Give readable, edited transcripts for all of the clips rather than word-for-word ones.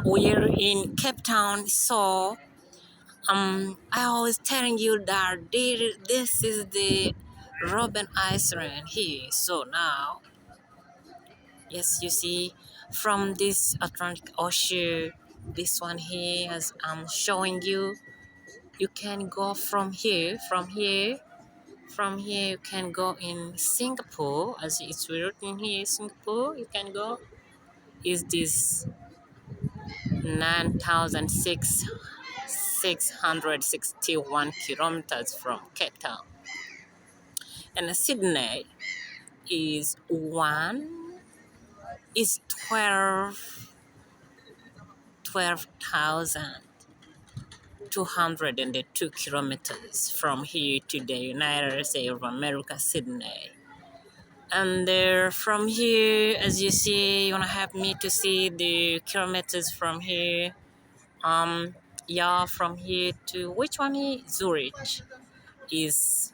We're in Cape Town, so I was telling you that this is the Robben Island here. So now, yes, you see, from this Atlantic Ocean, this one here, as I'm showing you, you can go from here you can go in Singapore, as it's written here, Singapore. You can go. Is this 9,661 kilometers from Cape Town, and Sydney is 12,202 kilometers from here to the United States of America, Sydney. And from here, as you see, you wanna help me to see the kilometers from here. From here to which one is Zurich is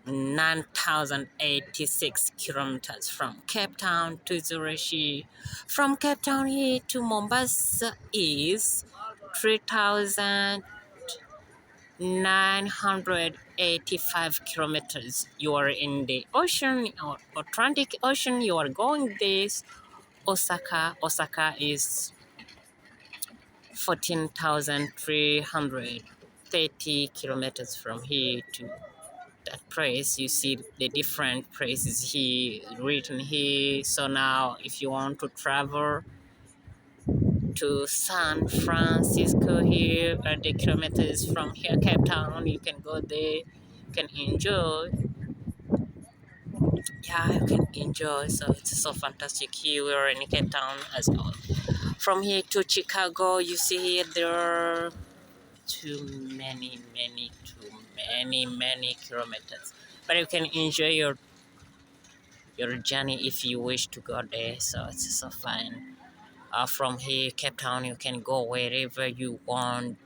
9,086 kilometers from Cape Town to Zurich. From Cape Town here to Mombasa is 3,985 kilometers. You are in the ocean or Atlantic Ocean. You are going this Osaka. Osaka is 14,330 kilometers from here to that place. You see the different places here written here. So now if you want to travel to San Francisco here at the kilometers from here Cape Town, you can go there, you can enjoy. Yeah, you can enjoy. So it's so fantastic here. We're in Cape Town as well. From here to Chicago, you see here there are too many kilometers, but you can enjoy your journey if you wish to go there. So it's so fun. From here Cape Town you can go wherever you want.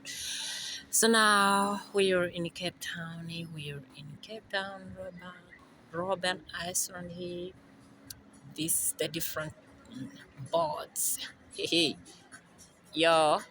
So now we're in Cape Town. Robben Island here. This is the different boats. Yo,